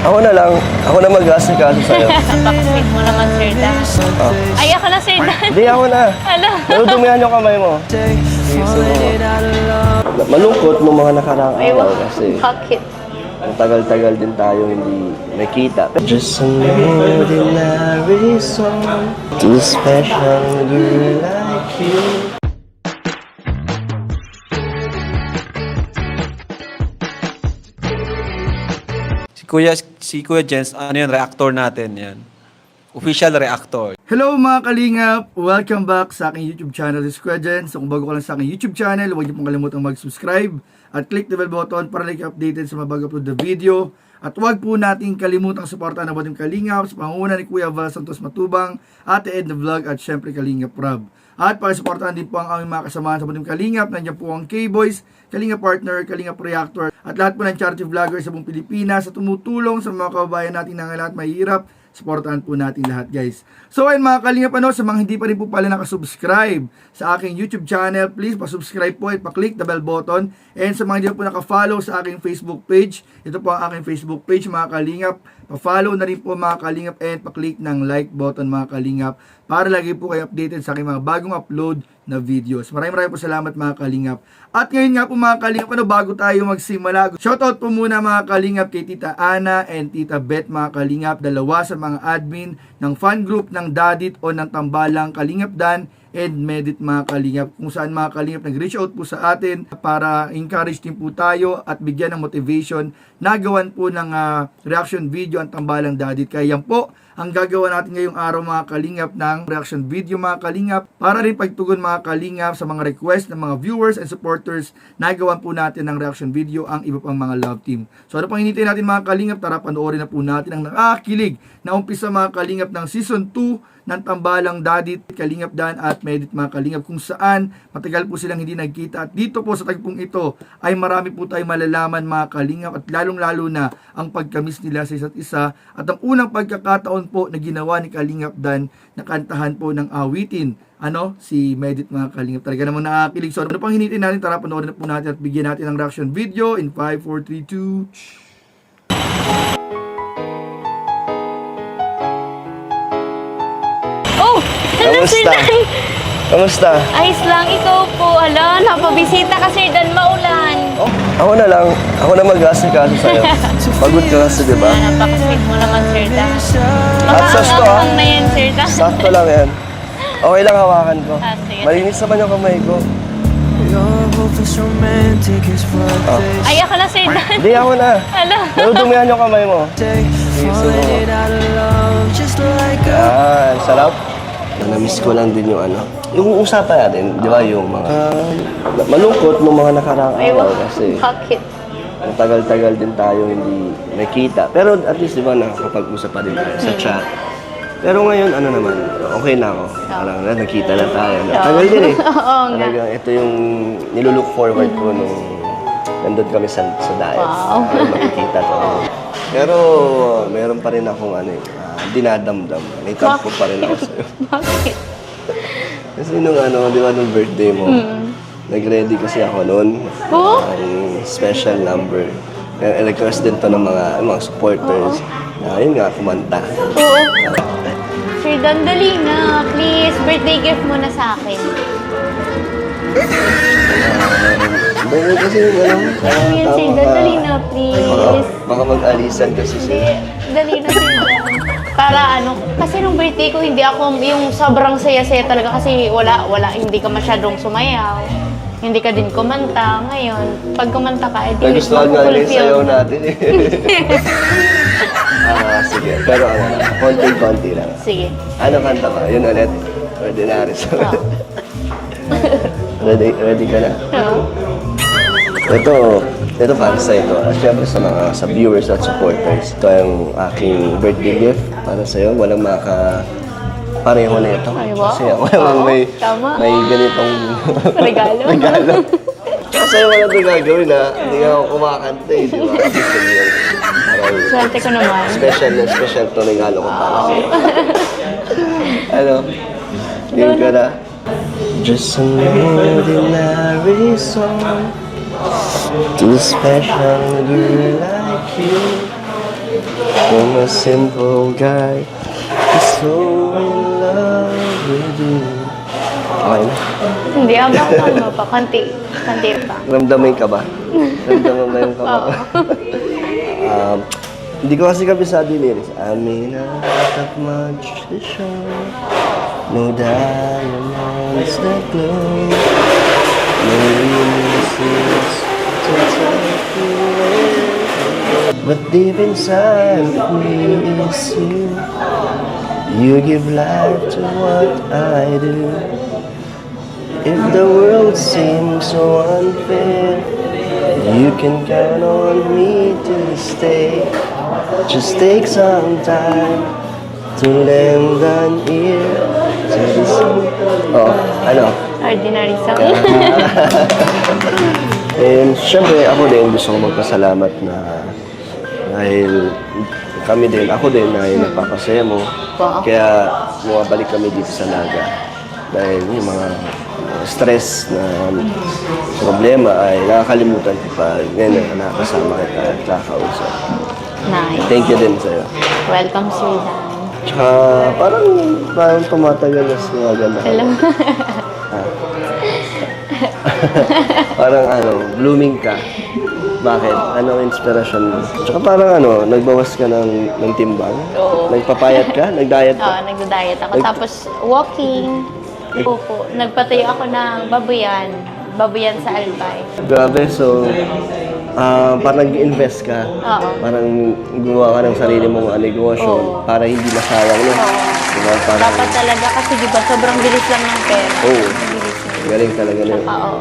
Ako na lang. Ako na mag-asikaso sa'yo. Napaka-sweet mo naman, Sir Dan. Ay, ako na, Sir Dan. Hindi, ako na. Ano? Nadudumihan yung kamay mo. Malungkot nung mga nakaraang Ay, araw kasi bakit? ang tagal-tagal din tayo hindi nakita. Just an ordinary song to a special girl like you. Si Kuya Jens, ano yan, reactor natin yan. Official reactor. Hello mga kalingap! Welcome back sa aking YouTube channel, this is Kuya Jen. So kung bago ka lang sa aking YouTube channel, huwag niyo pong kalimutang mag-subscribe at click the bell button para like updated sa mga bago upload na video. At huwag po nating kalimutang suportahan ang Batim Kalingap sa pangunguna ni Kuya Val Santos Matubang, Ate Edna Vlog at syempre Kalingap Rob. At para suportahan din po ang aming mga kasamahan sa Batim Kalingap, nandiyan po ang K-Boys, Kalingap Partner, Kalingap Reactor, at lahat po ng charity vloggers sa buong Pilipinas sa tumutulong sa mga kababayan natin na lahat mahihirap. Supportahan po natin lahat, guys. So ayun mga kalingap, sa mga hindi pa rin po pala nakasubscribe sa aking YouTube channel, please pa-subscribe po at pa-click the bell button. And sa mga hindi po naka-follow sa aking Facebook page, ito po ang aking Facebook page mga kalingap. Pa-follow na rin po mga kalingap and pa-click ng like button mga kalingap para lagi po kayo updated sa aking mga bagong upload na videos. Maraming po salamat mga kalingap. At ngayon nga po mga kalingap, bago tayo magsimula, shoutout po muna mga kalingap kay Tita Ana and Tita Beth mga kalingap, dalawa sa mga admin ng fan group ng Dadit o ng Tambalang Kalingap Dan and Medit mga kalingap, kung saan mga kalingap nag-reach out po sa atin para encourage din po tayo at bigyan ng motivation na gawan po ng reaction video ang Tambalang Dadit. Kaya yan po ang gagawa natin ngayong araw mga kalingap ng reaction video mga kalingap para rin pagtugon mga kalingap sa mga request ng mga viewers and supporters na gawan po natin ng reaction video ang iba pang mga love team. So ano pang hinihintay natin mga kalingap, tara panoorin na po natin ang nakakilig na umpisa mga kalingap ng season 2 ng Tambalang Dadit, Kalingap Dan at Medit mga kalingap, kung saan matagal po silang hindi nagkita. At dito po sa tagpong ito ay marami po tayong malalaman mga kalingap at lalong-lalo na ang pagkamis nila sa isa't isa at ang unang pagkakataon po na ginawa ni Kalingap Dan na kantahan po ng awitin si Medit mga kalingap. Talaga namang nakakilig. So ano pang hinihintay natin, tara panoorin na po natin at bigyan natin ng reaction video in 5, 4, 3, 2... Hello, Sir Kamusta? Dan. Kamusta? Ayos lang, ikaw po. Hala, napabisita ka, Sir Dan, maulan. Oh, ako na lang. Ako na mag-asikaso sa'yo. Pagod ka kasi, di ba? Napaka-sweet mo naman, Sir Dan. At sos to, Makaangang na yan, Sir Dan. Sakto lang yan. Okay lang hawakan ko. Sige. Malinis naman yung kamay ko. Ay, ako na, Sir Dan. Hindi, ako na. Hala. Nadudumihan yung kamay mo. Yan, sarap. Na-miss ko lang din yung yung usapan natin, di ba, yung mga malungkot nung mga nakaraang Ay, araw kasi bakit? ang tagal-tagal din tayo hindi nakita. Pero at least, di ba, nakakapag-usap pa din tayo sa chat. Pero ngayon, naman, okay na ako. Parang nakita na tayo. Tagal din eh. Oo nga. Talagang ito yung nilulook forward ko nung nandun kami sa diet. Wow. Makikita to. Pero meron pa rin akong dinadamdam. May tampo pa rin ako sa'yo. Bakit? Kasi nung di ba, nung birthday mo, nag-ready kasi ako noon. Oh? Ang special number. Request din to ng mga supporters. Yun nga, kumanta. Oo. Sir Dan, dali na. Please, birthday gift mo na sa akin. Dahil kasi Ano yun, Sir Dan? Dali na, please. Baka mag-alisan kasi siya. Dali na, Sir Dan. Para kasi nung birthday ko, hindi ako yung sobrang saya-saya talaga kasi hindi ka masyadong sumayaw. Hindi ka din kumanta. Ngayon, pag kumanta ka, Nagustuhan nga rin sayaw natin eh. Sige. Pero konti-konti lang. Sige. Ano kanta ba? Yun ulit. Ordinary song. Ready ka na? Oo. Ito para sa ito. Siyempre sa viewers at supporters. Ito yung aking birthday gift para sa'yo. Walang pareho na ito. Ay, wow. Kasi walang Tama. may ganitong Regalo. regalo. Kasi walang ito gagawin hindi nga ako kumakanta eh. Di ba? Swerte ko naman. Special to regalo ko para sa'yo. Game ka na? Just an ordinary song to a special girl like you. I'm a simple guy who's so in love with you. Okay na. Hindi, abang pa. Kanti pa. Ramdamin ka ba? Ramdaman mo yung kaba ko? Hindi ko kasi kabisado yung lyrics. I mean, out of much to show. No diamonds that glow. No witnesses to take you away. But deep inside of me is you. You give life to what I do. If the world seems so unfair, you can count on me to stay. Just take some time to lend an ear to this. Oh, ano? Ordinary song. And syempre, ako din gusto ko magpasalamat na dahil kami din, ako din ay napapasaya mo. Wow. Kaya bumabalik kami dito sa Naga. Dahil yung mga stress na problema ay nakakalimutan ko pa. Ngayon na nakakasama kita at nakakausap. Nice. Thank you din sa'yo. Welcome, Sir Dan. Tsaka parang tumatagal na sa mga ganda. Hello. Parang blooming ka. Bakit? Anong inspirasyon mo? Tsaka parang nagbawas ka ng timbang? Oo. Nagpapayat ka? Nag-diet ka? Oo, nagda-diet ako. Tapos, walking. Opo. Nagpatayo ako ng babuyan. Babuyan sa Albay. Grabe, so parang nag-invest ka. Oo. Parang gumawa ka ng sarili mong negosyo Oo. para hindi masayang, no? Oo. Diba? Parang, Dapat talaga kasi diba sobrang bilis lang ng pera. Oo. Bilis na. galing talaga na. Oo.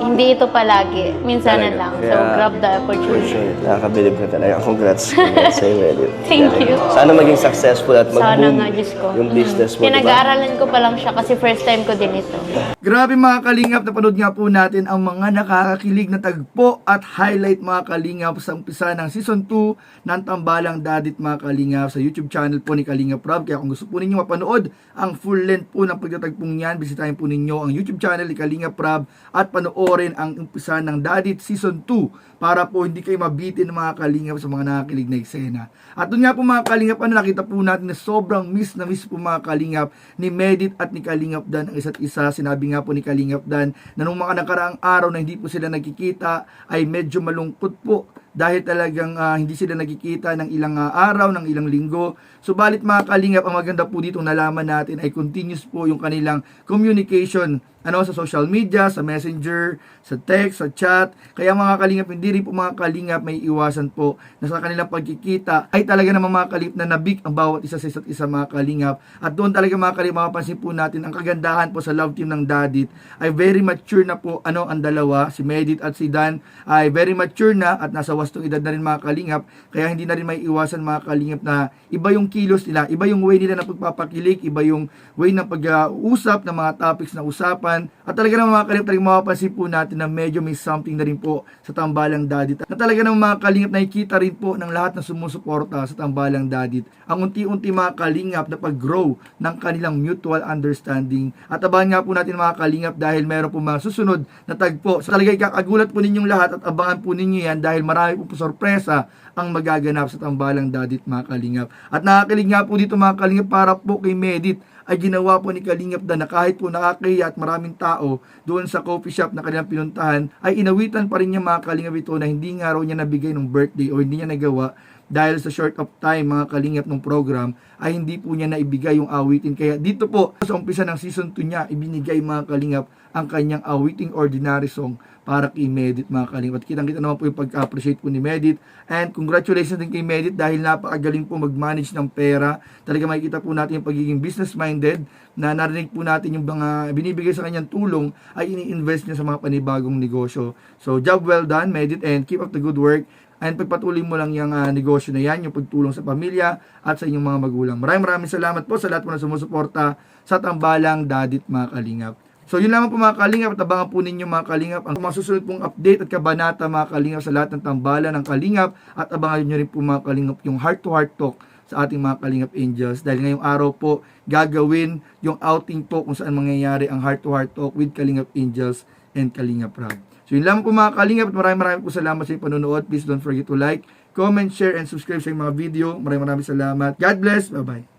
Hindi ito palagi. Minsan na lang. So, grab the opportunity. Nakakabilib ka talaga. Congrats. Congrats sa'yo, Edith. Thank you. Sana maging successful at Sana mag-boom nga, Diyos ko. yung business mo, diba? Pinag-aaralan ko pa lang siya kasi first time ko din ito. Grabe mga kalingap, napanood nga po natin ang mga nakakakilig na tagpo at highlight mga kalingap sa umpisa ng season 2 ng Tambalang Dadit mga kalingap sa YouTube channel po ni Kalingap Rob. Kaya kung gusto po ninyo mapanood ang full length po ng pagtatagpong yan, bisitahin po ninyo ang YouTube channel ni Kalingap Rob at panoorin ang umpisa ng Dadit season 2 para po hindi kayo mabitin ng mga kalingap sa mga nakakilig na eksena. At doon nga po mga kalingap, nakita po natin na sobrang miss po mga kalingap ni Medit at ni Kalingap Dan ang isa't isa. Sinabi nga po ni Kalingap Dan na nung mga nakaraang araw na hindi po sila nagkikita ay medyo malungkot po dahil talagang hindi sila nagkikita ng ilang araw, ng ilang linggo. Subalit mga kalingap, ang maganda po dito nalaman natin ay continuous po yung kanilang communication sa social media, sa messenger, sa text, sa chat. Kaya mga kalingap, hindi rin po mga kalingap may iwasan po na sa kanilang pagkikita ay talaga namang mga kalingap na nabig ang bawat isa sa isa't isa mga kalingap. At doon talaga mga kalingap, mapapansin po natin ang kagandahan po sa love team ng Dadit ay very mature na po ang dalawa, si Medit at si Dan ay very mature na at nasa wastong edad na rin mga kalingap. Kaya hindi na rin may iwasan mga kalingap na iba yung kilos nila, iba yung way nila na pagpapakilig, iba yung way ng pag-uusap ng mga topics na usapan. At talaga naman mga kalingap, talagang mapapansin po natin na medyo may something na rin po sa Tambalang Dadit. Na talaga naman mga kalingap, nakikita rin po ng lahat na sumusuporta sa Tambalang Dadit ang unti-unti mga kalingap na pag-grow ng kanilang mutual understanding. At abangan nga po natin mga kalingap dahil meron po mga susunod na tagpo. So talaga ikakagulat po ninyong lahat at abangan po ninyo yan dahil marami po sorpresa ang magaganap sa Tambalang Dadit mga kalingap. At nakakilig nga po dito mga kalingap para po kay Medit ay ginawa po ni Kalingap Dan na kahit po nakakaya at maraming tao doon sa coffee shop na kanilang pinuntahan ay inawitan pa rin niya mga kalingap ito na hindi nga raw niya nabigay ng birthday o hindi niya nagawa dahil sa short of time mga kalingap ng program ay hindi po niya naibigay yung awitin. Kaya dito po sa umpisa ng season 2 niya ibinigay mga kalingap ang kanyang awiting ordinary song para kay Medit mga kalingap. At kitang-kita naman po yung pag-appreciate po ni Medit. And congratulations din kay Medit dahil napakagaling po mag-manage ng pera. Talaga makikita po natin yung pagiging business-minded na narinig po natin yung mga binibigay sa kanyang tulong ay ini-invest niya sa mga panibagong negosyo. So job well done Medit and keep up the good work. And pagpatuloy mo lang yung negosyo na yan, yung pagtulong sa pamilya at sa inyong mga magulang. Maraming salamat po sa lahat po na sumusuporta sa Tambalang Dadit mga kalingap. So yun lamang po mga kalingap at abangan po ninyo mga kalingap ang mga susunod pong update at kabanata mga kalingap sa lahat ng tambalan ng kalingap at abangan nyo rin po mga kalingap yung heart to heart talk sa ating mga kalingap angels dahil ngayong araw po gagawin yung outing po kung saan mangyayari ang heart to heart talk with Kalingap Angels and Kalingap Rob. So yun lamang po mga kalingap at maraming po salamat sa inyong panonood. Please don't forget to like, comment, share, and subscribe sa mga video. Maraming salamat. God bless. Bye-bye.